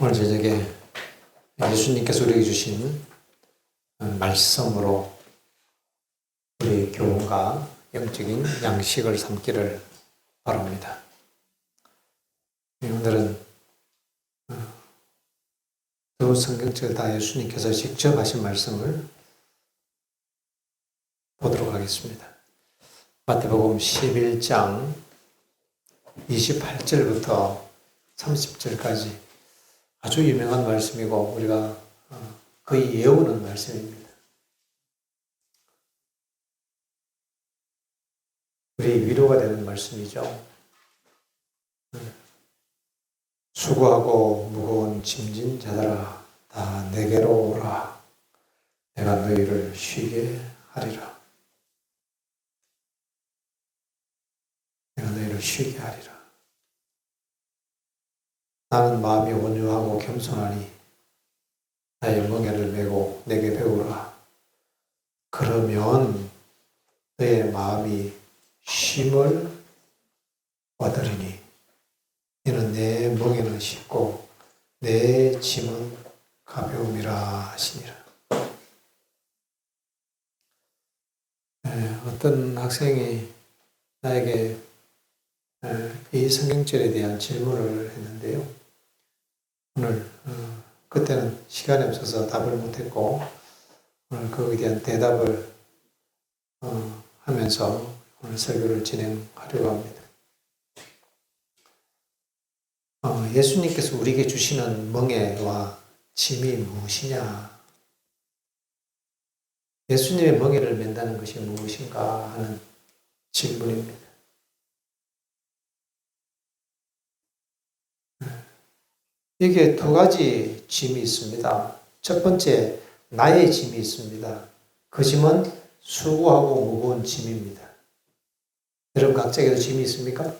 오늘 저녁에 예수님께서 우리에게 주신 말씀으로 우리 교훈과 영적인 양식을 삼기를 바랍니다. 오늘은 두 성경책을 다 예수님께서 직접 하신 말씀을 보도록 하겠습니다. 마태복음 11장 28절부터 30절까지 아주 유명한 말씀이고 우리가 거의 외우는 말씀입니다. 우리 위로가 되는 말씀이죠. 수고하고 무거운 짐진 자들아 다 내게로 오라. 내가 너희를 쉬게 하리라. 내가 너희를 쉬게 하리라. 나는 마음이 온유하고 겸손하니 나의 멍에를 메고 내게 배우라. 그러면 너의 마음이 쉼을 얻으리니 이는 내 멍에는 쉽고 내 짐은 가벼움이라 하시니라. 어떤 학생이 나에게 이 성경절에 대한 질문을 했는데요. 오늘 그때는 시간이 없어서 답을 못했고 오늘 거기에 대한 대답을 하면서 오늘 설교를 진행하려고 합니다. 예수님께서 우리에게 주시는 멍에와 짐이 무엇이냐? 예수님의 멍에를 맨다는 것이 무엇인가 하는 질문입니다. 여기에 두 가지 짐이 있습니다. 첫 번째, 나의 짐이 있습니다. 그 짐은 수고하고 무거운 짐입니다. 여러분 각자에게도 짐이 있습니까?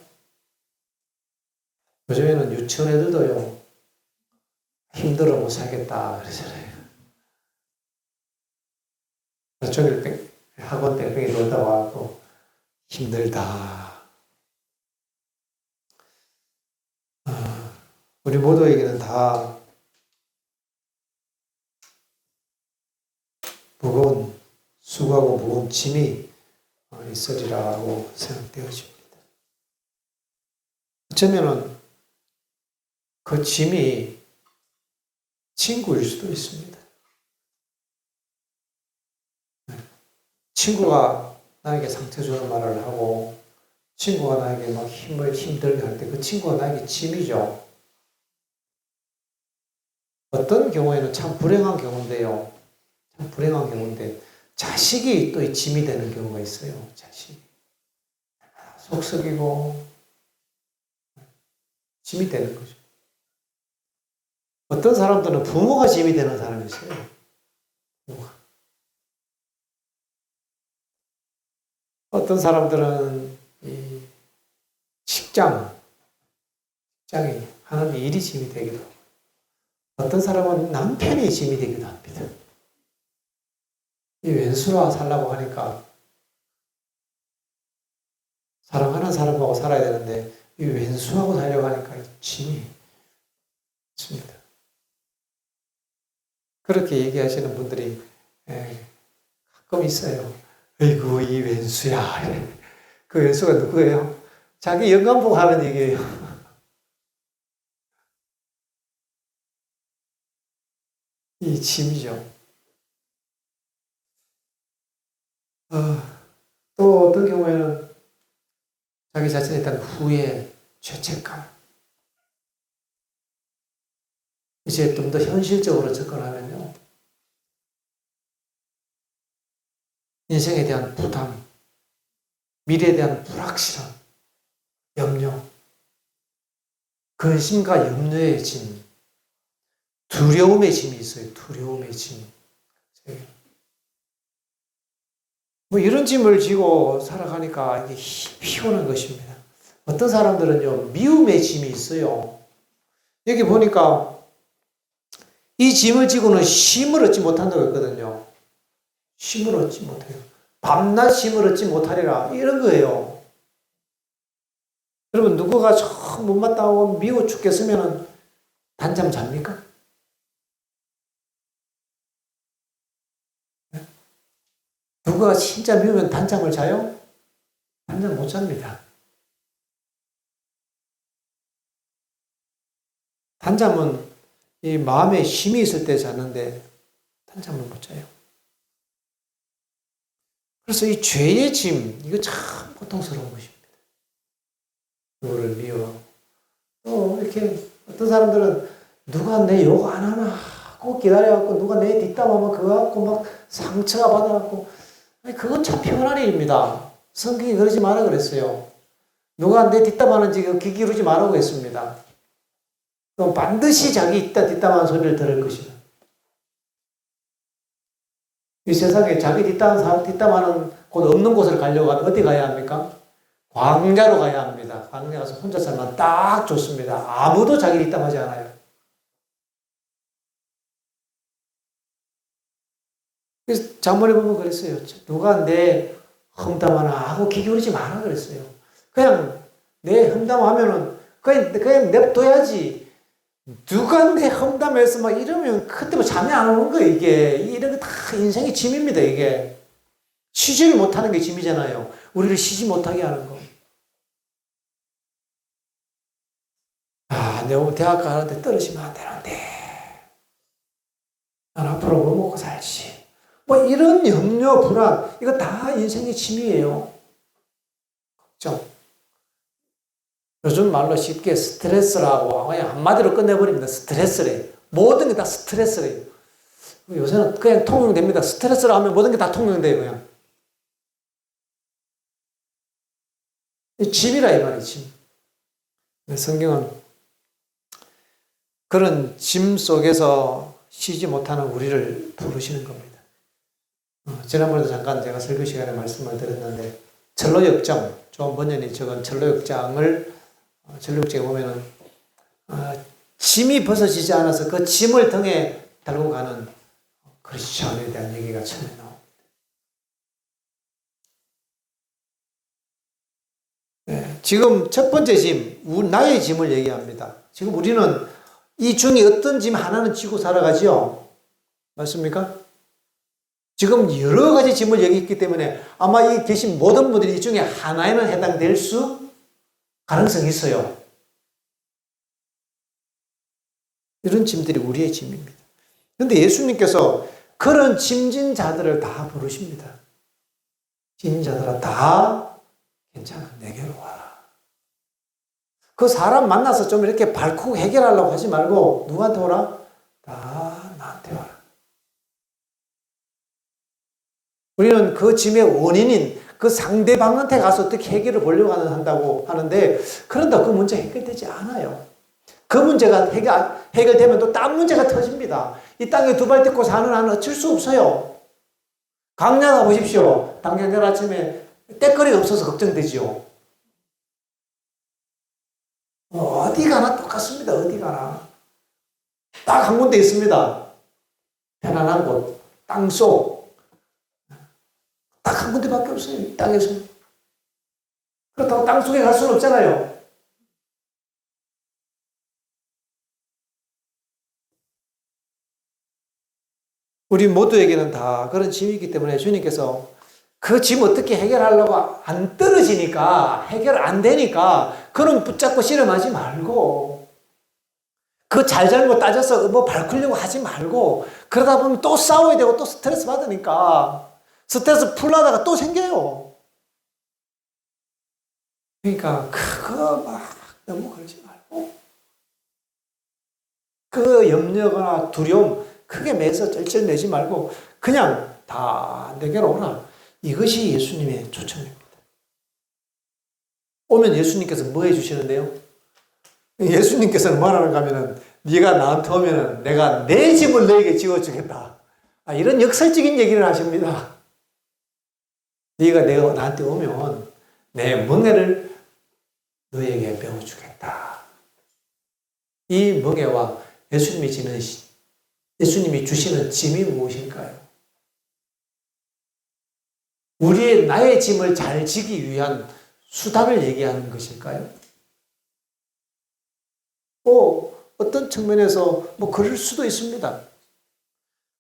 요즘에는 유치원 애들도요, 힘들어 못 살겠다 그러잖아요. 종일 학원 뺑뺑이 놀다 와서 힘들다. 우리 모두에게는 다 수고하고 무거운 짐이 있으리라고 생각되어집니다. 어쩌면은 그 짐이 친구일 수도 있습니다. 친구가 나에게 상처 주는 말을 하고 친구가 나에게 막 힘들게 할 때 그 친구가 나에게 짐이죠. 어떤 경우에는 참 불행한 경우인데요. 참 불행한 경우인데 자식이 또 짐이 되는 경우가 있어요. 자식이. 속썩이고 짐이 되는 거죠. 어떤 사람들은 부모가 짐이 되는 사람이 있어요. 부모가. 어떤 사람들은 이 직장이 하는 일이 짐이 되기도 하고 어떤 사람은 남편이 짐이 되기도 합니다. 이 왼수와 살라고 하니까 사랑하는 사람하고 살아야 되는데 이 왼수하고 살려고 하니까 짐이 있습니다. 그렇게 얘기하시는 분들이 가끔 있어요. 아이고 이 왼수야. 그 왼수가 누구예요? 자기 영감 보고 하는 얘기예요. 이 짐이죠. 또 어떤 경우에는 자기 자신에 대한 후회, 죄책감. 이제 좀 더 현실적으로 접근하면요. 인생에 대한 부담, 미래에 대한 불확실함, 염려, 근심과 염려의 짐, 두려움의 짐이 있어요. 두려움의 짐. 뭐 이런 짐을 지고 살아가니까 이게 피곤한 것입니다. 어떤 사람들은요, 미움의 짐이 있어요. 여기 보니까 이 짐을 지고는 쉼을 얻지 못한다고 했거든요. 쉼을 얻지 못해요. 밤낮 쉼을 얻지 못하리라. 이런 거예요. 여러분, 누구가 참 못마땅하고 미워 죽겠으면 단잠 잡니까? 누가 진짜 미우면 단잠을 자요? 단잠 못 잡니다. 단잠은 이 마음에 힘이 있을 때 자는데 단잠을 못 자요. 그래서 이 죄의 짐, 이거 참 고통스러운 것입니다. 누구를 미워. 또 이렇게 어떤 사람들은 누가 내 욕 안 하나 꼭 기다려갖고 누가 내 뒷담하면 그거 갖고 막 상처가 받아갖고 그건 참 피곤한 일입니다. 성경이 그러지 마라 그랬어요. 누가 내 뒷담하는지 귀 기울이지 말라고 했습니다. 그럼 반드시 자기 뒷담하는 소리를 들을 것이다. 이 세상에 자기 뒷담하는 곳 없는 곳을 가려고 하면 어디 가야 합니까? 광야로 가야 합니다. 광야 가서 혼자 살면 딱 좋습니다. 아무도 자기 뒷담하지 않아요. 그래서 장문에 보면 그랬어요. 누가 내 험담하나 하고 귀 기울이지 마라 그랬어요. 그냥 내 험담하면은 그냥 냅둬야지. 누가 내 험담해서 막 이러면 그때 뭐 잠이 안 오는 거예요, 이게. 이런 게 다 인생의 짐입니다, 이게. 쉬지를 못하는 게 짐이잖아요. 우리를 쉬지 못하게 하는 거. 내가 대학 가는데 떨어지면 안 되는데. 난 앞으로 뭐 먹고 살지. 뭐 이런 염려, 불안, 이거 다 인생의 짐이에요. 걱정. 요즘 말로 쉽게 스트레스라고 그냥 한마디로 끝내버립니다. 스트레스래. 모든 게 다 스트레스래요. 요새는 그냥 통용됩니다. 스트레스라 하면 모든 게 다 통용돼요, 그냥. 짐이라 이 말이에요, 짐. 성경은 그런 짐 속에서 쉬지 못하는 우리를 부르시는 겁니다. 지난번에도 잠깐 제가 설교 시간에 말씀을 드렸는데, 철로역정, 존 번연이 적은 철로역정에 보면은, 짐이 벗어지지 않아서 그 짐을 등에 달고 가는 크리스천에 대한 얘기가 처음에 나옵니다. 네, 지금 첫 번째 짐, 나의 짐을 얘기합니다. 지금 우리는 이 중에 어떤 짐 하나는 지고 살아가지요? 맞습니까? 지금 여러 가지 짐을 얘기했기 때문에 아마 이 계신 모든 분들이 이 중에 하나에는 해당될 가능성이 있어요. 이런 짐들이 우리의 짐입니다. 그런데 예수님께서 그런 짐진 자들을 다 부르십니다. 짐진 자들아, 다 괜찮아, 내게로 와라. 그 사람 만나서 좀 이렇게 밝고 해결하려고 하지 말고 누구한테 오라? 다 나한테 와라. 우리는 그 짐의 원인인 그 상대방한테 가서 어떻게 해결을 보려고 한다고 하는데, 그런다 그 문제 해결되지 않아요. 그 문제가 해결되면 또 딴 문제가 터집니다. 이 땅에 두 발 딛고 사는 한은 어쩔 수 없어요. 광야 가보십시오. 당장 내일 아침에 때거리가 없어서 걱정되지요. 어디 가나 똑같습니다. 어디 가나. 딱 한 군데 있습니다. 편안한 곳, 땅속. 딱 한 군데밖에 없어요. 이 땅에서. 그렇다고 땅속에 갈 수는 없잖아요. 우리 모두에게는 다 그런 짐이기 때문에 주님께서 그 짐 어떻게 해결하려고 안 떨어지니까, 해결 안 되니까, 그럼 붙잡고 씨름하지 말고, 그 잘잘못 따져서 뭐 밝히려고 하지 말고, 그러다 보면 또 싸워야 되고 또 스트레스 받으니까, 스트레스 풀려다가 또 생겨요. 그러니까 그거 막 너무 걸지 말고, 그 염려거나 두려움 크게 매서 쩔쩔매지 말고 그냥 다 내게로 오라. 이것이 예수님의 초청입니다. 오면 예수님께서 뭐 해주시는데요? 예수님께서는 뭐라는가 하면은, 네가 나한테 오면은 내가 내 짐을 너에게 지워주겠다. 이런 역설적인 얘기를 하십니다. 네가 나한테 오면 내 멍에를 너에게 배워주겠다. 이 멍에와 예수님이 주시는 짐이 무엇일까요? 나의 짐을 잘 지기 위한 수단을 얘기하는 것일까요? 어떤 측면에서 그럴 수도 있습니다.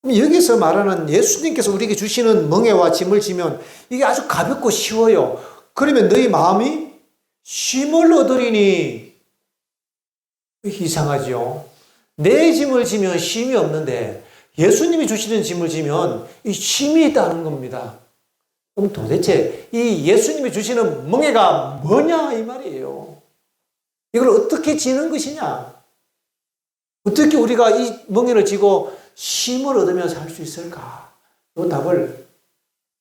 여기서 말하는 예수님께서 우리에게 주시는 멍에와 짐을 지면 이게 아주 가볍고 쉬워요. 그러면 너희 마음이 쉼을 얻으리니 이상하죠. 내 짐을 지면 쉼이 없는데 예수님이 주시는 짐을 지면 이 쉼이 있다는 겁니다. 그럼 도대체 이 예수님이 주시는 멍에가 뭐냐 이 말이에요. 이걸 어떻게 지는 것이냐? 어떻게 우리가 이 멍에를 지고 쉼을 얻으며 살 수 있을까? 이 답을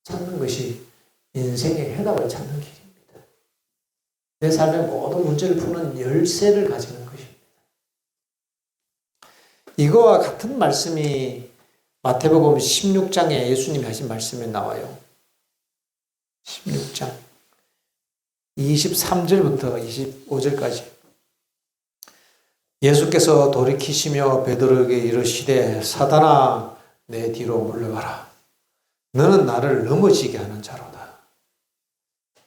찾는 것이 인생의 해답을 찾는 길입니다. 내 삶의 모든 문제를 푸는 열쇠를 가지는 것입니다. 이거와 같은 말씀이 마태복음 16장에 예수님이 하신 말씀에 나와요. 16장 23절부터 25절까지 예수께서 돌이키시며 베드로에게 이르시되 사단아 내 뒤로 물러가라. 너는 나를 넘어지게 하는 자로다.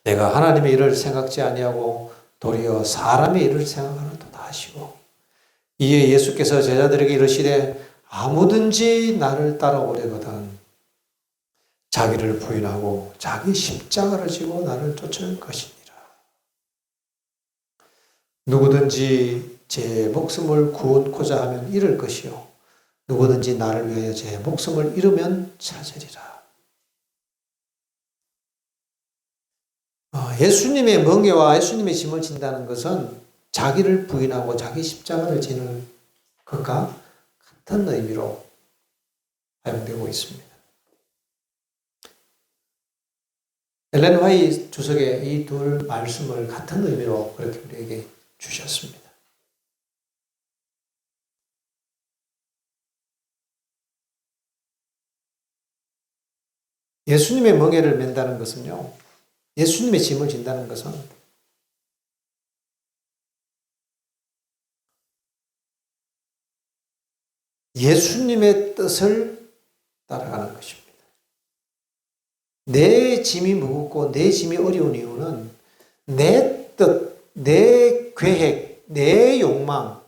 내가 하나님의 일을 생각지 아니하고 도리어 사람의 일을 생각하는도다 하시고 이에 예수께서 제자들에게 이르시되 아무든지 나를 따라오려거든 자기를 부인하고 자기 십자가를 지고 나를 쫓을 것이니라. 누구든지 제 목숨을 구원코자 하면 잃을 것이요 누구든지 나를 위하여 제 목숨을 잃으면 찾으리라. 예수님의 멍에와 예수님의 짐을 진다는 것은 자기를 부인하고 자기 십자가를 지는 것과 같은 의미로 사용되고 있습니다. 엘렌 화이트 주석의 이 둘 말씀을 같은 의미로 그렇게 우리에게 주셨습니다. 예수님의 멍에를 맨다는 것은요, 예수님의 짐을 진다는 것은 예수님의 뜻을 따라가는 것입니다. 내 짐이 무겁고 내 짐이 어려운 이유는 내 뜻, 내 계획, 내 욕망,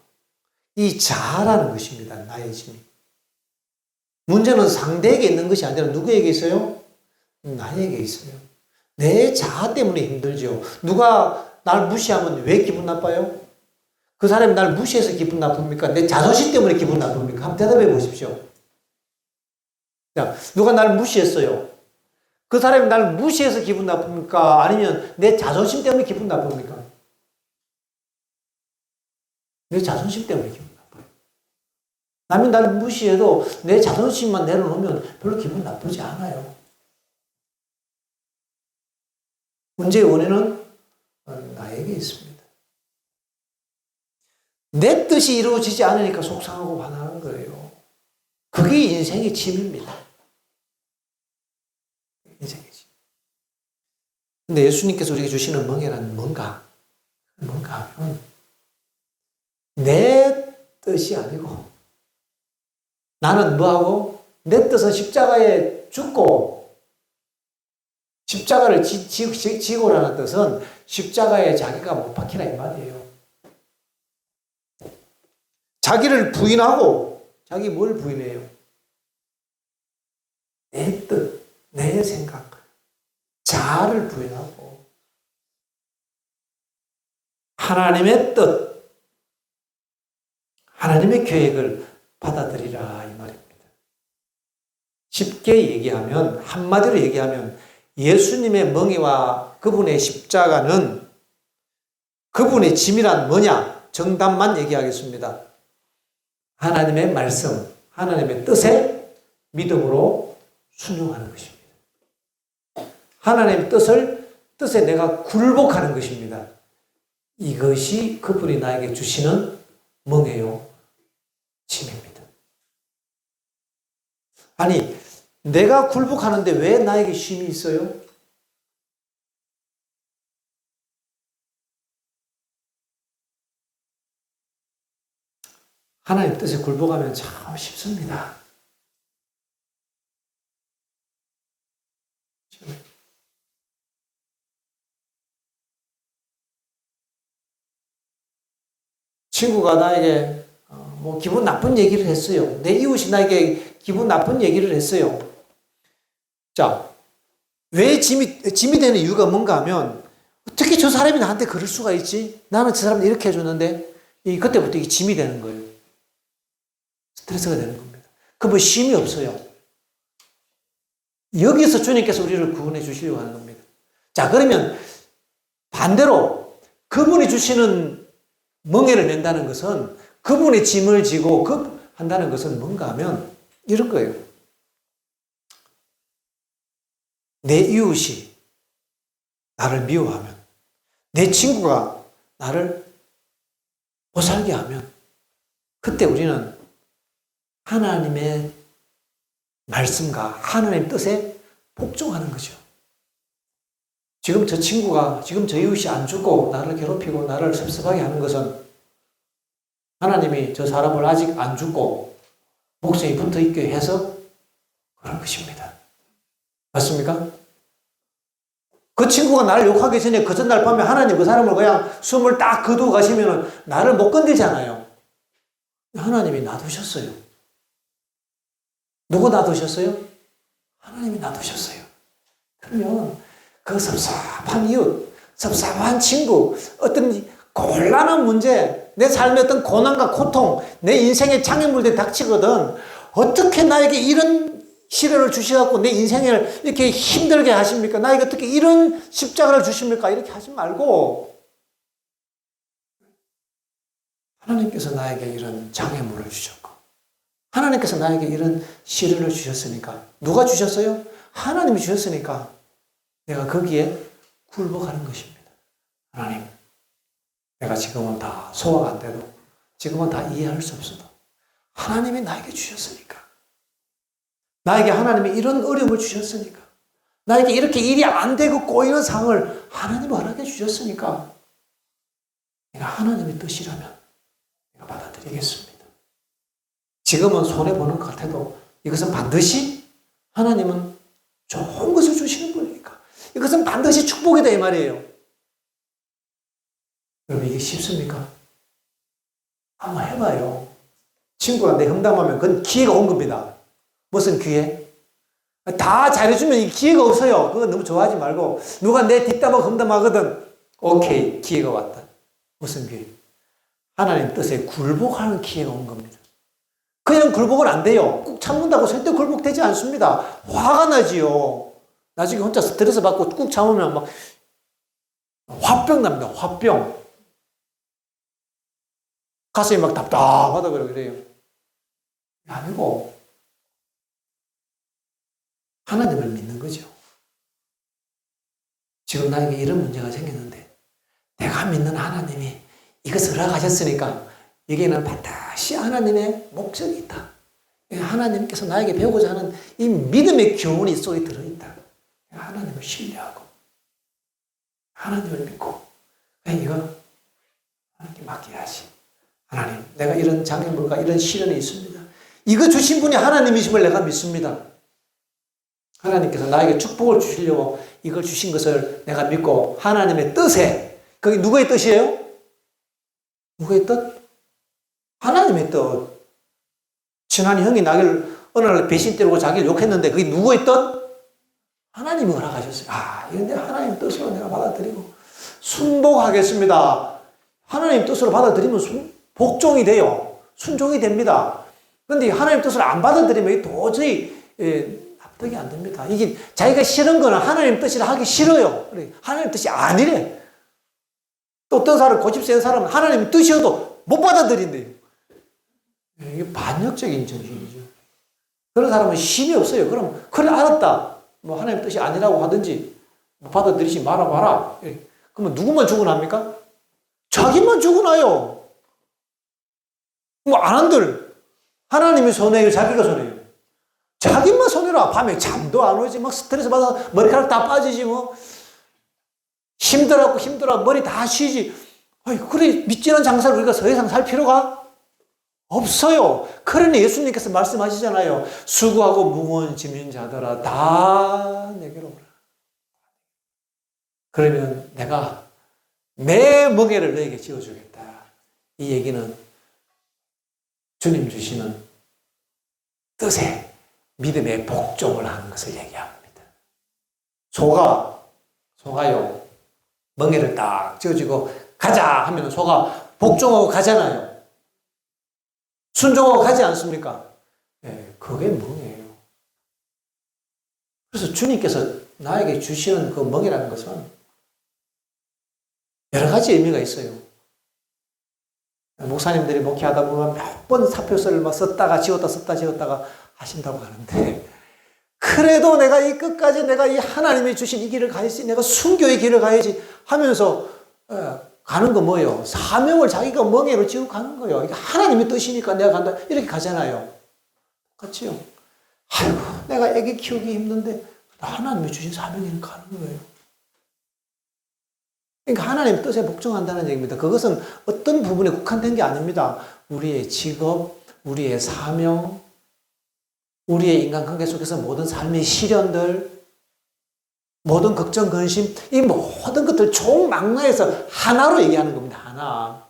이 자라는 것입니다. 나의 짐이. 문제는 상대에게 있는 것이 아니라 누구에게 있어요? 나에게 있어요. 내 자아 때문에 힘들죠. 누가 날 무시하면 왜 기분 나빠요? 그 사람이 날 무시해서 기분 나쁩니까? 내 자존심 때문에 기분 나쁩니까? 한번 대답해 보십시오. 자, 누가 날 무시했어요. 그 사람이 날 무시해서 기분 나쁩니까? 아니면 내 자존심 때문에 기분 나쁩니까? 내 자존심 때문에 기분 나빠요. 남이 날 무시해도 내 자존심만 내려놓으면 별로 기분 나쁘지 않아요. 문제의 원인은 나에게 있습니다. 내 뜻이 이루어지지 않으니까 속상하고 화나는 거예요. 그게 인생의 짐입니다. 인생의 짐. 근데 예수님께서 우리에게 주시는 멍에는 뭔가 하면 내 뜻이 아니고 나는 뭐하고 내 뜻은 십자가에 죽고 십자가를 지고라는 뜻은 십자가에 자기가 못 박히라 이 말이에요. 자기를 부인하고 자기 뭘 부인해요? 내 뜻, 내 생각, 자아를 부인하고 하나님의 뜻, 하나님의 계획을 받아들이라 이 말입니다. 쉽게 얘기하면 한마디로 얘기하면 예수님의 멍에와 그분의 십자가는 그분의 짐이란 뭐냐? 정답만 얘기하겠습니다. 하나님의 말씀, 하나님의 뜻에 믿음으로 순종하는 것입니다. 하나님의 뜻에 내가 굴복하는 것입니다. 이것이 그분이 나에게 주시는 멍에요, 짐입니다. 아니, 내가 굴복하는데 왜 나에게 쉼이 있어요? 하나님 뜻에 굴복하면 참 쉽습니다. 친구가 나에게 뭐 기분 나쁜 얘기를 했어요. 내 이웃이 나에게 기분 나쁜 얘기를 했어요. 자, 왜 짐이 되는 이유가 뭔가 하면, 어떻게 저 사람이 나한테 그럴 수가 있지? 나는 저 사람한테 이렇게 해줬는데, 그때부터 이게 짐이 되는 거예요. 스트레스가 되는 겁니다. 그러면 쉼이 없어요. 여기서 주님께서 우리를 구원해 주시려고 하는 겁니다. 자, 그러면 반대로 그분이 주시는 멍에를 낸다는 것은, 그분의 짐을 지고 한다는 것은 뭔가 하면 이런 거예요. 내 이웃이 나를 미워하면, 내 친구가 나를 못살게 하면, 그때 우리는 하나님의 말씀과 하나님의 뜻에 복종하는 거죠. 지금 저 친구가, 지금 저 이웃이 안 죽고 나를 괴롭히고 나를 섭섭하게 하는 것은 하나님이 저 사람을 아직 안 죽고 목숨이 붙어 있게 해서 그런 것입니다. 맞습니까? 그 친구가 나를 욕하기 전에 그 전날 밤에 하나님 그 사람을 그냥 숨을 딱 거두고 가시면 나를 못 건들잖아요. 하나님이 놔두셨어요. 누가 놔두셨어요? 하나님이 놔두셨어요. 그러면 그 섭섭한 이웃, 섭섭한 친구, 어떤 곤란한 문제, 내 삶의 어떤 고난과 고통, 내 인생의 장애물들이 닥치거든, 어떻게 나에게 이런 시련을 주셔갖고 내 인생을 이렇게 힘들게 하십니까? 나에게 어떻게 이런 십자가를 주십니까? 이렇게 하지 말고, 하나님께서 나에게 이런 장애물을 주셨고, 하나님께서 나에게 이런 시련을 주셨으니까, 누가 주셨어요? 하나님이 주셨으니까 내가 거기에 굴복하는 것입니다. 하나님, 내가 지금은 다 소화가 안 돼도, 지금은 다 이해할 수 없어도 하나님이 나에게 주셨으니까, 나에게 하나님이 이런 어려움을 주셨으니까, 나에게 이렇게 일이 안 되고 꼬이는 상을 하나님이 허락해 주셨으니까, 내가 하나님의 뜻이라면 내가 받아들이겠습니다. 지금은 손해보는 것 같아도 이것은 반드시 하나님은 좋은 것을 주시는 분이니까 이것은 반드시 축복이다 이 말이에요. 여러분, 이게 쉽습니까? 한번 해봐요. 친구가 내 험담하면 그건 기회가 온 겁니다. 무슨 기회? 다 잘해주면 이 기회가 없어요. 그거 너무 좋아하지 말고, 누가 내 뒷담화 험담하거든, 오케이, 기회가 왔다. 무슨 기회? 하나님 뜻에 굴복하는 기회가 온 겁니다. 그냥 굴복은 안 돼요. 꾹 참는다고 절대 굴복되지 않습니다. 화가 나지요. 나중에 혼자 스트레스 받고 꾹 참으면 막 화병 납니다. 화병. 가슴이 막 답답하다 그래요. 아니고 하나님을 믿는 거죠. 지금 나에게 이런 문제가 생겼는데 내가 믿는 하나님이 이것을 허락하셨으니까 여기에는 반드시 하나님의 목적이 있다. 하나님께서 나에게 배우고자 하는 이 믿음의 교훈이 속에 들어있다. 하나님을 신뢰하고 하나님을 믿고 이거 하나님께 맡겨야지. 하나님, 내가 이런 장애물과 이런 시련이 있습니다. 이거 주신 분이 하나님이심을 내가 믿습니다. 하나님께서 나에게 축복을 주시려고 이걸 주신 것을 내가 믿고 하나님의 뜻에, 그게 누구의 뜻이에요? 누구의 뜻? 하나님의 뜻. 친한 형이 나를 어느 날 배신 때리고 자기를 욕했는데 그게 누구의 뜻? 하나님이 허락하셨어요. 이건 내 하나님 뜻으로 내가 받아들이고 순복하겠습니다. 하나님 뜻으로 받아들이면 복종이 돼요. 순종이 됩니다. 그런데 하나님 뜻을 안 받아들이면 도저히 납득이 안 됩니다. 이게 자기가 싫은 거는 하나님 뜻이라 하기 싫어요. 하나님 뜻이 아니래. 또 어떤 사람, 고집 센 사람은 하나님 뜻이어도 못 받아들인대요. 이게 반역적인 정신이죠. 그런 사람은 힘이 없어요. 그럼, 그래, 알았다. 뭐, 하나님 뜻이 아니라고 하든지, 받아들이지 말아봐라. 그러면 누구만 죽어납니까? 자기만 죽어나요. 뭐, 안 한들, 하나님이 손해요, 자기가 손해요. 자기만 손해라. 밤에 잠도 안 오지. 막 스트레스 받아 머리카락 다 빠지지, 뭐. 힘들어. 머리 다 쉬지. 그래, 믿지는 장사를 우리가 더 이상 살 필요가 없어요. 그러니 예수님께서 말씀하시잖아요. 수고하고 무거운 짐진 자들아 다 내게로 오라. 그러면 내가 내 멍에를 너에게 지어주겠다. 이 얘기는 주님 주시는 뜻에 믿음의 복종을 하는 것을 얘기합니다. 소가요, 멍에를 딱 쥐어지고 가자 하면 소가 복종하고 가잖아요. 순종하고 가지 않습니까? 네, 그게 멍이에요. 그래서 주님께서 나에게 주시는 그 멍이라는 것은 여러 가지 의미가 있어요. 목사님들이 목회하다 보면 몇 번 사표서를 막 썼다가 지웠다가 하신다고 하는데, 그래도 내가 이 끝까지 내가 이 하나님이 주신 이 길을 가야지, 내가 순교의 길을 가야지 하면서 가는 거 뭐예요? 사명을 자기가 멍에로 지고 가는 거예요. 이게 하나님의 뜻이니까 내가 간다. 이렇게 가잖아요. 같이요. 아이고, 내가 애기 키우기 힘든데 하나님이 주신 사명에는 가는 거예요. 그러니까 하나님의 뜻에 복종한다는 얘기입니다. 그것은 어떤 부분에 국한된 게 아닙니다. 우리의 직업, 우리의 사명, 우리의 인간관계 속에서 모든 삶의 시련들, 모든 걱정, 근심, 이 모든 것들 총망라해서 하나로 얘기하는 겁니다.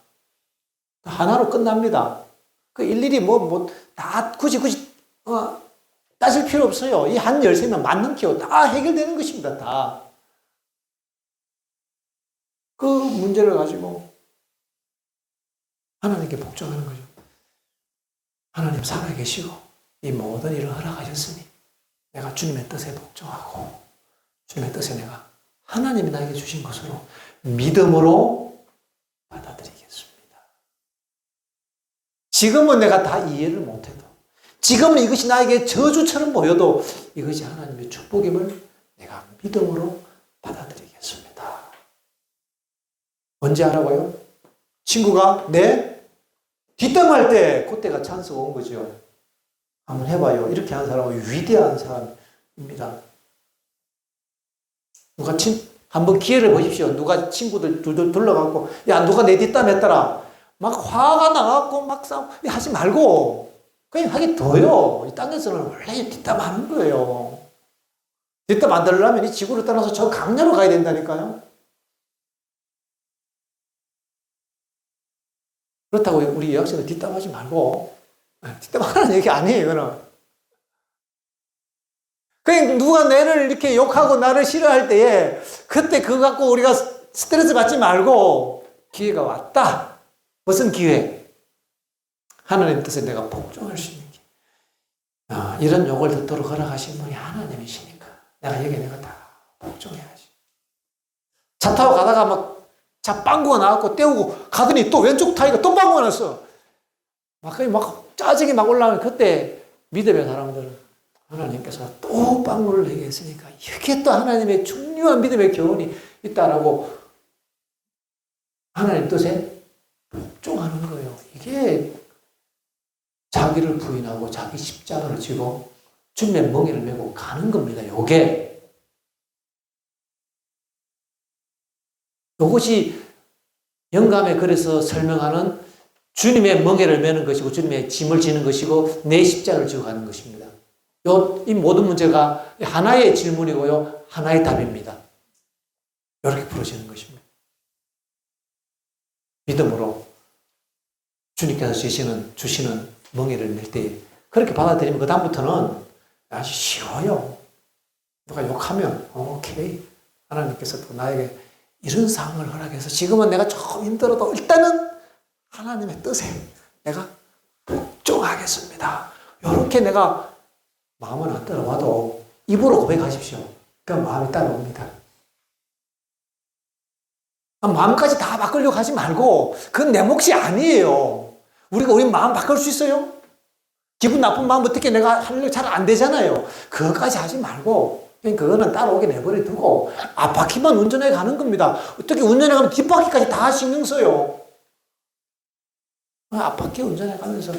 하나로 끝납니다. 그 일일이 다 굳이 따질 필요 없어요. 이 한 열쇠면 만능키고 다 해결되는 것입니다. 다. 그 문제를 가지고 하나님께 복종하는 거죠. 하나님 살아계시고 이 모든 일을 허락하셨으니 내가 주님의 뜻에 복종하고 주님의 뜻에 내가 하나님이 나에게 주신 것으로 믿음으로 받아들이겠습니다. 지금은 내가 다 이해를 못해도, 지금은 이것이 나에게 저주처럼 보여도 이것이 하나님의 축복임을 내가 믿음으로 받아들이겠습니다. 언제 하라고요? 친구가 내 뒷담할 때 그때가 찬스가 온 거죠. 한번 해봐요. 이렇게 하는 사람은 위대한 사람입니다. 한번 기회를 보십시오. 누가 친구들 둘 둘러갖고, 야, 누가 내 뒷담 했더라. 막 화가 나갖고 막 싸우고, 하지 말고, 그냥 하기 더요. 딴 데서는 원래 뒷담 하는 거예요. 뒷담 안 들으려면 이 지구를 떠나서 저 강야로 가야 된다니까요. 그렇다고 우리 여학생들 뒷담하지 말고, 뒷담하라는 얘기 아니에요, 이거는. 그냥 누가 나를 이렇게 욕하고 나를 싫어할 때에 그때 그거 갖고 우리가 스트레스 받지 말고 기회가 왔다. 무슨 기회? 하나님 뜻에 내가 복종할 수 있는 기회. 이런 욕을 듣도록 허락하신 분이 하나님이시니까 내가 다 복종해야지. 차 타고 가다가 막 차 빵구가 나왔고 떼우고 가더니 또 왼쪽 타이가 또 빵구가 났어. 막 짜증이 막 올라오면 그때 믿음의 사람들은 하나님께서 또 빵구를 내게 했으니까 이게 또 하나님의 중요한 믿음의 교훈이 있다라고 하나님 뜻에 복종하는 거예요. 이게 자기를 부인하고 자기 십자가를 지고 주님의 멍에를 메고 가는 겁니다. 이것이 영감의 글에서 설명하는 주님의 멍에를 메는 것이고 주님의 짐을 지는 것이고 내 십자가를 지고 가는 것입니다. 이 모든 문제가 하나의 질문이고요. 하나의 답입니다. 이렇게 풀어지는 것입니다. 믿음으로 주님께서 주시는 멍에를 멜 때 그렇게 받아들이면 그 다음부터는 아주 쉬워요. 누가 욕하면 오케이. 하나님께서 또 나에게 이런 상황을 허락해서 지금은 내가 조금 힘들어도 일단은 하나님의 뜻에 내가 복종하겠습니다. 이렇게 내가 마음은 안 따라와도 입으로 고백하십시오. 그럼 마음이 따라옵니다. 마음까지 다 바꾸려고 하지 말고 그건 내 몫이 아니에요. 우리 마음 바꿀 수 있어요? 기분 나쁜 마음 어떻게 내가 하려고 잘 안 되잖아요. 그거까지 하지 말고 그거는 따라오게 내버려 두고 앞바퀴만 운전해 가는 겁니다. 어떻게 운전해 가면 뒷바퀴까지 다 신경 써요. 앞바퀴 운전해 가면서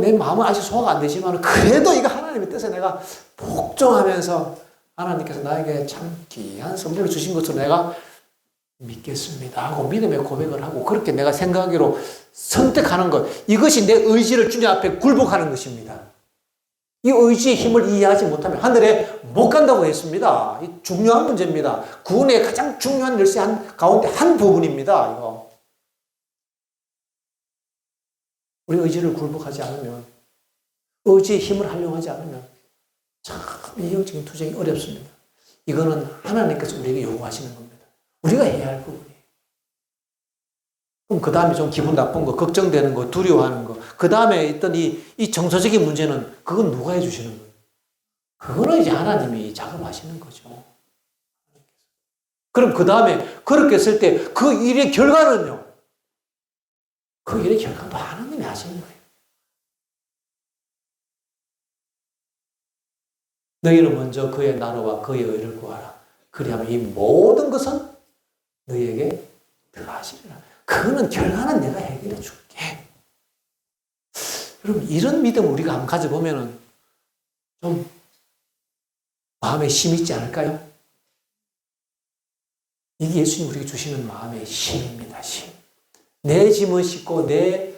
내 마음은 아직 소화가 안 되지만 그래도 이거 하나님의 뜻에 내가 복종하면서 하나님께서 나에게 참 귀한 선물을 주신 것으로 내가 믿겠습니다 하고 믿음의 고백을 하고 그렇게 내가 생각하기로 선택하는 것, 이것이 내 의지를 주님 앞에 굴복하는 것입니다. 이 의지의 힘을 이해하지 못하면 하늘에 못 간다고 했습니다. 이 중요한 문제입니다. 구원의 가장 중요한 열쇠 가운데 한 부분입니다. 이거. 우리 의지를 굴복하지 않으면, 의지의 힘을 활용하지 않으면 참 이 영적인 투쟁이 어렵습니다. 이거는 하나님께서 우리에게 요구하시는 겁니다. 우리가 해야 할 부분이에요. 그럼 그 다음에 좀 기분 나쁜 거, 걱정되는 거, 두려워하는 거, 그 다음에 있던 이 정서적인 문제는 그건 누가 해주시는 거예요? 그거는 이제 하나님이 작업하시는 거죠. 그럼 그 다음에 그렇게 했을 때 그 일의 결과는요? 그 일의 결과도 하나님이 하시는 거예요. 너희는 먼저 그의 나라와 그의 의를 구하라. 그리하면 이 모든 것은 너희에게 더하시리라. 그거는 결과는 내가 해결해 줄게. 여러분, 이런 믿음을 우리가 한번 가져보면은 좀 마음에 힘이 있지 않을까요? 이게 예수님 우리에게 주시는 마음의 힘입니다. 힘. 내 짐은 싣고 내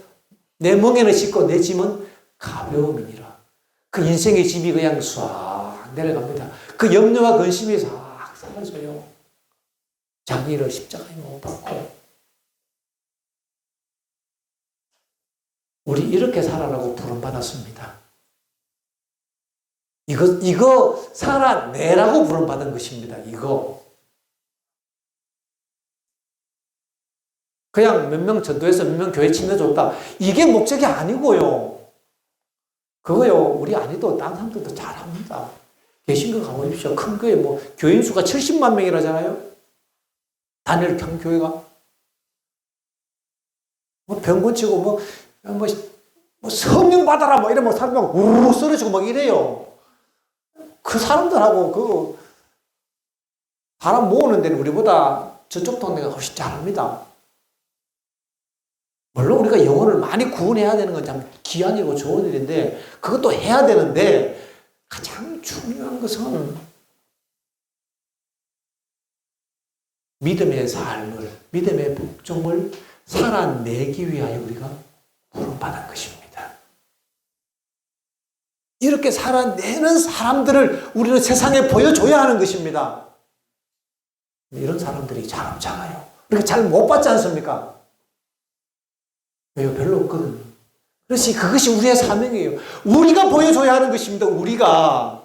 멍에는 싣고 내 짐은 가벼움이니라. 그 인생의 짐이 그냥 쏴 내려갑니다. 그 염려와 근심이 싹 사라져요. 자기 일을 십자가에 못 받고. 우리 이렇게 살아라고 부름받았습니다. 이거 살아내라고 부름받은 것입니다. 이거. 그냥 몇 명 전도해서 몇 명 교회 침례줬다. 이게 목적이 아니고요. 그거요, 우리 아니도 다른 사람들도 잘합니다. 계신 거 가보십시오. 큰 교회 교인 수가 70만 명이라잖아요. 단일 평교회가. 병 고치고 성령 받아라 이러면 사람이 막 우르르 쓰러지고 막 이래요. 그 사람들하고 사람 모으는 데는 우리보다 저쪽 동네가 훨씬 잘합니다. 물론 우리가 영혼을 많이 구원해야 되는 건 참 귀한 일이고 좋은 일인데 그것도 해야 되는데 가장 중요한 것은 믿음의 삶을, 믿음의 복종을 살아내기 위하여 우리가 부름받은 것입니다. 이렇게 살아내는 사람들을 우리는 세상에 보여줘야 하는 것입니다. 이런 사람들이 잘 없잖아요. 이렇게 잘 못 받지 않습니까? 왜요? 별로 없거든요. 그렇지, 그것이 우리의 사명이에요. 우리가 보여줘야 하는 것입니다. 우리가.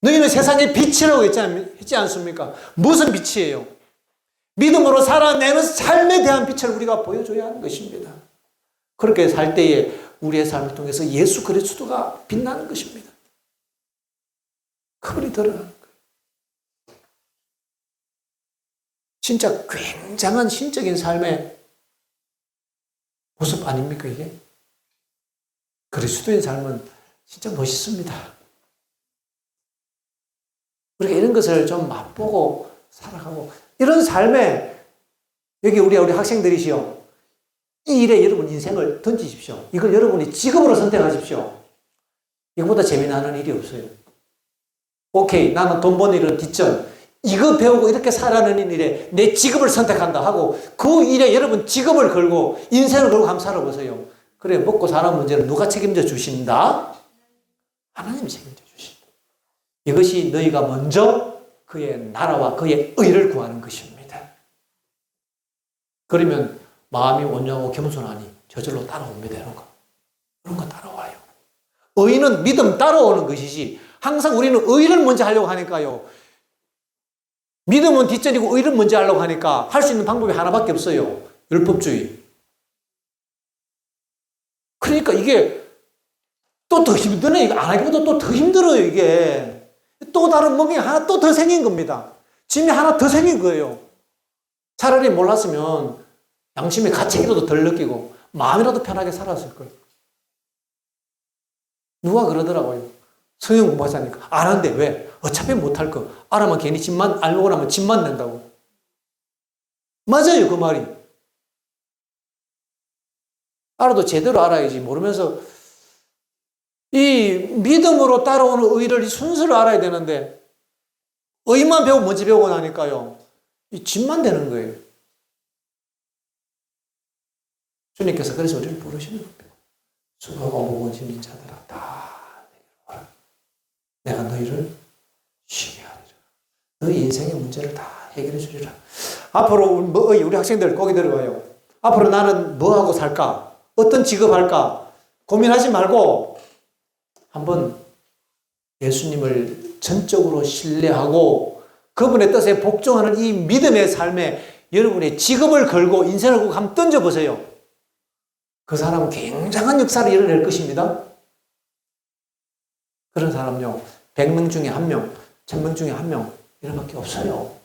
너희는 세상의 빛이라고 했지 않습니까? 무슨 빛이에요? 믿음으로 살아내는 삶에 대한 빛을 우리가 보여줘야 하는 것입니다. 그렇게 살 때에 우리의 삶을 통해서 예수 그리스도가 빛나는 것입니다. 그분이 드러나는 거예요. 진짜 굉장한 신적인 삶의 모습 아닙니까, 이게? 그리스도의 삶은 진짜 멋있습니다. 우리가 이런 것을 좀 맛보고 살아가고, 이런 삶에, 여기 우리 학생들이시오. 이 일에 여러분 인생을 던지십시오. 이걸 여러분이 직업으로 선택하십시오. 이거보다 재미나는 일이 없어요. 오케이, 나는 돈 버는 일은 뒷전. 이거 배우고 이렇게 살아가는 일에 내 직업을 선택한다 하고 그 일에 여러분 직업을 걸고 인생을 걸고 한번 살아보세요. 그래, 먹고 사는 문제를 누가 책임져 주신다? 하나님이 책임져 주신다. 이것이 너희가 먼저 그의 나라와 그의 의를 구하는 것입니다. 그러면 마음이 온유하고 겸손하니 저절로 따라옵니다. 이런 거 따라와요. 의는 믿음 따라오는 것이지 항상 우리는 의를 먼저 하려고 하니까요. 믿음은 뒷전이고 의를 먼저 하려고 하니까 할 수 있는 방법이 하나밖에 없어요. 율법주의. 그러니까 이게 또 더 힘드네. 이거 안 하기보다 또 더 힘들어요, 이게. 또 다른 멍이 하나 또 더 생긴 겁니다. 짐이 하나 더 생긴 거예요. 차라리 몰랐으면 양심의 가책이라도 덜 느끼고 마음이라도 편하게 살았을 거예요. 누가 그러더라고요. 성경 공부하자니까. 안 하는데 왜? 어차피 못할 거. 알아만 괜히 집만, 알고 나면 집만 낸다고. 맞아요, 그 말이. 알아도 제대로 알아야지. 모르면서 이 믿음으로 따라오는 의를, 이 순서를 알아야 되는데 의만 배우고 뭔지 배우고 나니까요. 이 집만 되는 거예요. 주님께서 그래서 우리를 부르시는 겁니다. 수고하고 무거운 짐진 자들아 다 내게로 와라. 내가 너희를 쉬게 하리라. 너희 인생의 문제를 다 해결해 주리라. 앞으로 우리 학생들 거기 들어가요. 앞으로 나는 뭐 하고 살까? 어떤 직업 할까 고민하지 말고 한번 예수님을 전적으로 신뢰하고 그분의 뜻에 복종하는 이 믿음의 삶에 여러분의 직업을 걸고 인생을 걸고 한번 던져보세요. 그 사람은 굉장한 역사를 이뤄낼 것입니다. 그런 사람요, 100명 중에 1명, 1000명 중에 1명, 이런밖에 없어요.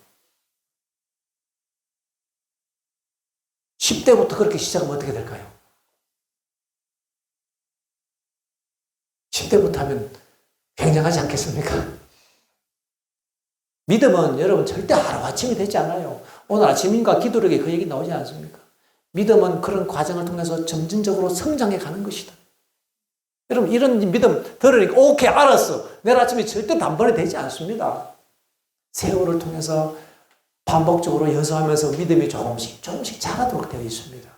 10대부터 그렇게 시작하면 어떻게 될까요? 10대부터 하면 굉장하지 않겠습니까? 믿음은 여러분 절대 하루아침이 되지 않아요. 오늘 아침인가 기도력에 그 얘기 나오지 않습니까? 믿음은 그런 과정을 통해서 점진적으로 성장해 가는 것이다. 여러분 이런 믿음 들으니까 오케이 알았어. 내일 아침에 절대 단번에 되지 않습니다. 세월을 통해서 반복적으로 연습하면서 믿음이 조금씩 조금씩 자라도록 되어 있습니다.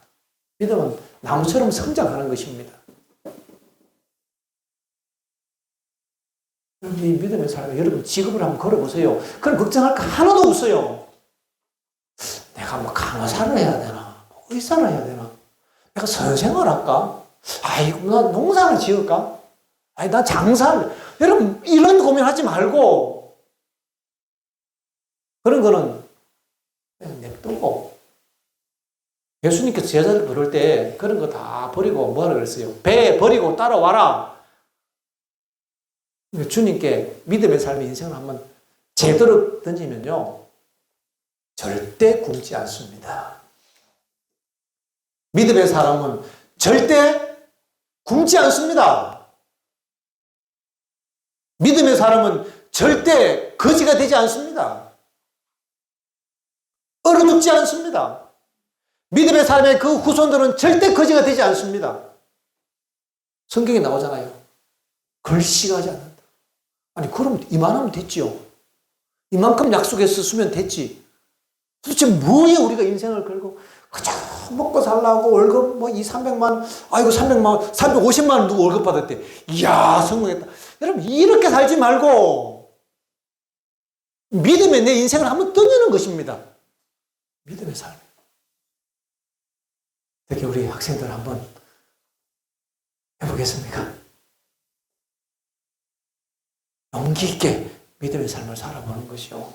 믿음은 나무처럼 성장하는 것입니다. 이 믿음의 삶에 여러분 직업을 한번 걸어보세요. 그럼 걱정할 거 하나도 없어요. 내가 뭐 간호사를 해야 되나? 의사를 해야 되나? 내가 선생을 할까? 아이고, 나 농사를 지을까? 아니, 나 장사를. 여러분, 이런 고민하지 말고, 그런 거는 그냥 냅두고, 예수님께서 제자들 부를 때 그런 거 다 버리고 뭐라 그랬어요? 배 버리고 따라와라. 주님께 믿음의 삶의 인생을 한번 제대로 던지면요, 절대 굶지 않습니다. 믿음의 사람은 절대 굶지 않습니다. 믿음의 사람은 절대 거지가 되지 않습니다. 얼어 죽지 않습니다. 믿음의 사람의 그 후손들은 절대 거지가 되지 않습니다. 성경에 나오잖아요. 걸식하지 않는다. 아니 그럼 이만하면 됐지요. 이만큼 약속해서 쓰면 됐지. 도대체 뭐에 우리가 인생을 걸고 그저 먹고 살라고 월급 뭐 300만 원, 아이고 300만 원, 350만 원 누구 월급 받았대. 이야 성공했다. 여러분 이렇게 살지 말고 믿음에 내 인생을 한번 던지는 것입니다. 믿음의 삶. 특히 우리 학생들 한번 해보겠습니까? 용기 있게 믿음의 삶을 살아보는 것이요.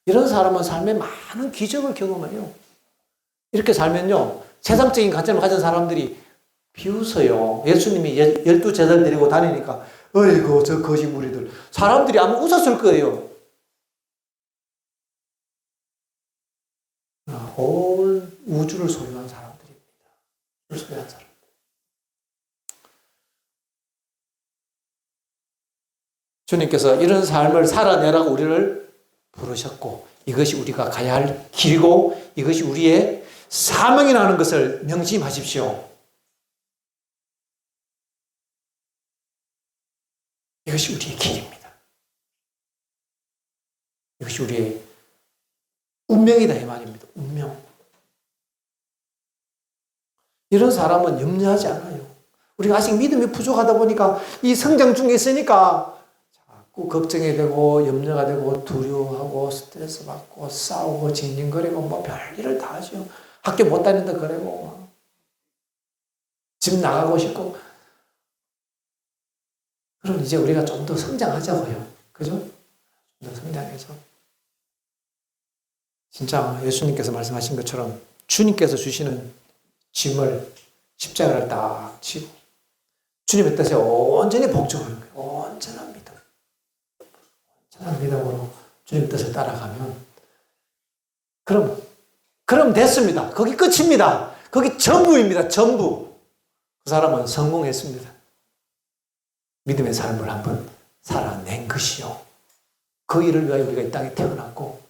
이런 사람은 삶에 많은 기적을 경험해요. 이렇게 살면요, 세상적인 관점을 가진 사람들이 비웃어요. 예수님이 12제자를 데리고 다니니까, 어이구, 저 거지 무리들. 사람들이 아마 웃었을 거예요. 온 우주를 소유한 사람들입니다. 소유한 사람. 주님께서 이런 삶을 살아내라고 우리를 부르셨고 이것이 우리가 가야 할 길이고 이것이 우리의 사명이라는 것을 명심하십시오. 이것이 우리의 길입니다. 이것이 우리의 운명이다 이 말입니다. 운명. 이런 사람은 염려하지 않아요. 우리가 아직 믿음이 부족하다 보니까 이 성장 중에 있으니까 자꾸 걱정이 되고 염려가 되고 두려워하고 스트레스 받고 싸우고 징징거리고 뭐 별일을 다 하죠. 학교 못 다닌다 그러고 집 나가고 싶고. 그럼 이제 우리가 좀 더 성장하자고요. 그죠? 좀 더 성장해서 진짜 예수님께서 말씀하신 것처럼 주님께서 주시는 짐을 십자가를 딱 지고 주님의 뜻에 온전히 복종하는 거예요. 온전한 믿음. 온전한 믿음으로 주님의 뜻을 따라가면 그럼 됐습니다. 거기 끝입니다. 거기 전부입니다. 전부. 그 사람은 성공했습니다. 믿음의 삶을 한번 살아낸 것이요. 그 일을 위하여 우리가 이 땅에 태어났고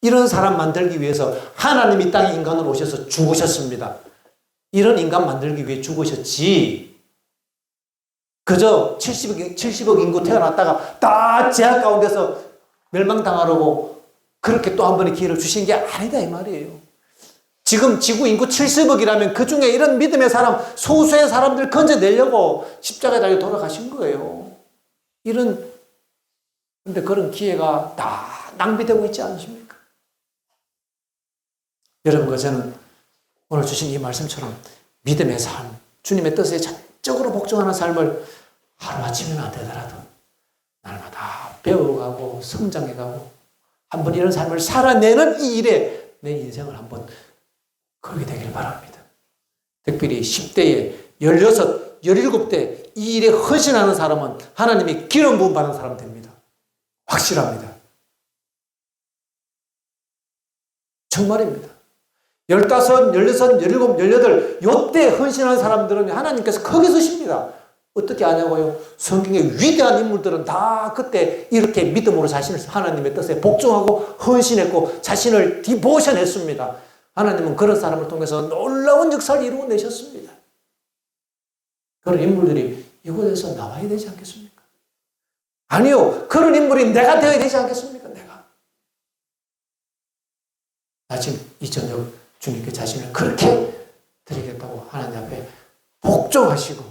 이런 사람 만들기 위해서 하나님이 이 땅에 인간으로 오셔서 죽으셨습니다. 이런 인간 만들기 위해 죽으셨지. 그저 70억 인구 태어났다가 다 제약 가운데서 멸망당하려고 그렇게 또 한 번의 기회를 주신 게 아니다 이 말이에요. 지금 지구 인구 70억이라면 그 중에 이런 믿음의 사람, 소수의 사람들 건져내려고 십자가에 달려 돌아가신 거예요. 근데 그런 기회가 다 낭비되고 있지 않습니까? 여러분과 저는 오늘 주신 이 말씀처럼 믿음의 삶, 주님의 뜻에 전적으로 복종하는 삶을 하루아침에는 안 되더라도 날마다 배워가고 성장해가고 한번 이런 삶을 살아내는 이 일에 내 인생을 한번 걸게 되길 바랍니다. 특별히 10대에 16, 17대 이 일에 헌신하는 사람은 하나님이 기름 부음 받은 사람 됩니다. 확실합니다. 정말입니다. 15, 16, 17, 18 요때 헌신하는 사람들은 하나님께서 크게 쓰십니다. 어떻게 아냐고요? 성경의 위대한 인물들은 다 그때 이렇게 믿음으로 자신을 하나님의 뜻에 복종하고 헌신했고 자신을 디보션했습니다. 하나님은 그런 사람을 통해서 놀라운 역사를 이루어내셨습니다. 그런 인물들이 이곳에서 나와야 되지 않겠습니까? 아니요. 그런 인물이 내가 되어야 되지 않겠습니까? 내가. 아침 이 저녁 주님께 자신을 그렇게 드리겠다고 하나님 앞에 복종하시고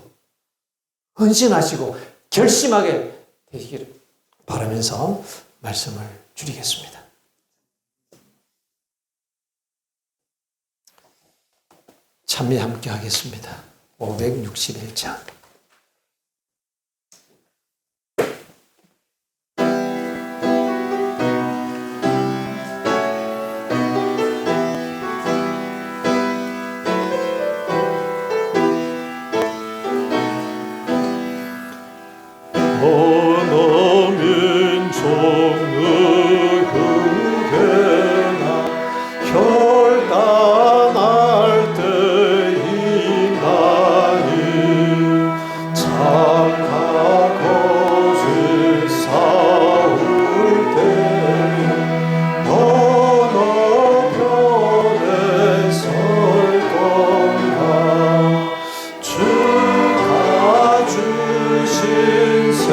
헌신하시고 결심하게 되시기를 바라면서 말씀을 줄이겠습니다. 참여 함께 하겠습니다. 561장. 어느 민족 누구게나 결단할 때 인간이 참과 거짓 싸울 때 어느 편에 설 건가 주가 주신 새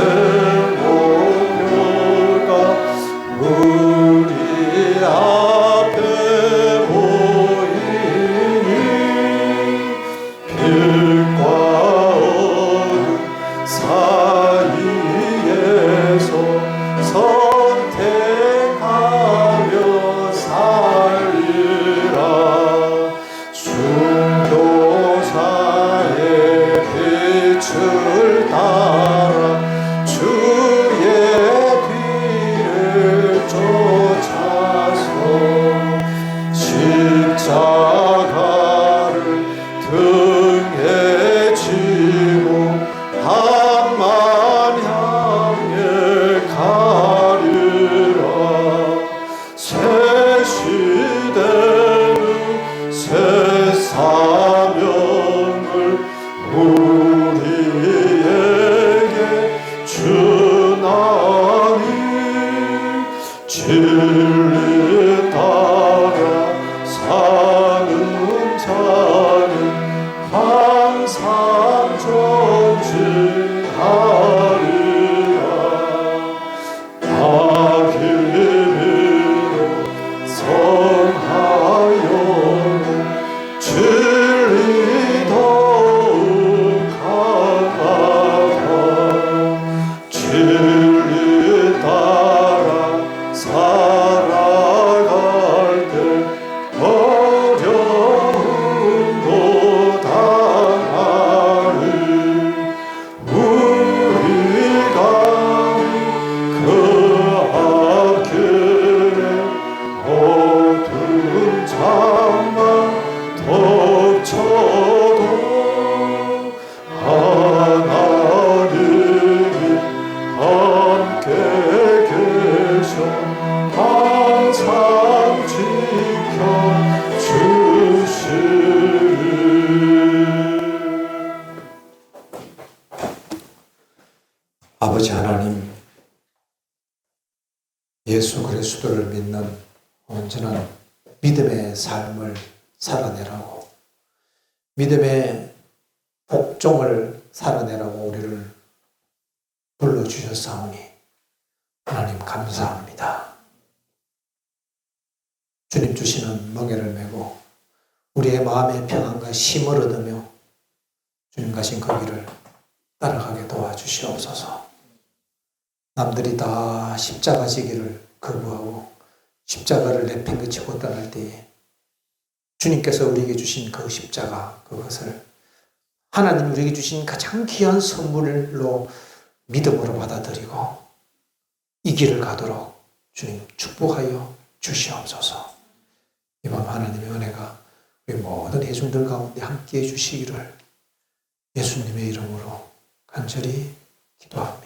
목표가 우리 앞에 보이니 빛과 어둠 사이에서 선택하며 살리라. 순교사의 빛을 따라 주의 뒤를 쫓아서 십자가를 등에 지고 함만 향해 가리라. 새 시대는 새 사명을 우리에게 주나니 진리 따라 사는 자는 항상 존재하리라. 악의미로 선하여는 진리 더욱 강하다. 진리 따라 살아갈 때 어려움도 당하리. 우리가 그 앞길에 어두운 창만 덮쳐도 하나님이 함께 계셔 항상 지켜주시리. 아버지 하나님, 예수 그리스도를 믿는 온전한 믿음의 삶을 살아내라고, 믿음의 복종을 살아내라고 우리를 불러주셨사오니 하나님 감사합니다. 주님 주시는 멍에를 메고 우리의 마음의 평안과 힘을 얻으며 주님 가신 그 길을 따라가게 도와주시옵소서. 남들이 다 십자가 지기를 거부하고 십자가를 내팽개치고 떠날 때에 주님께서 우리에게 주신 그 십자가, 그것을 하나님 우리에게 주신 가장 귀한 선물로 믿음으로 받아들이고 이 길을 가도록 주님 축복하여 주시옵소서. 이번 하나님의 은혜가 우리 모든 회중들 가운데 함께해 주시기를 예수님의 이름으로 간절히 기도합니다.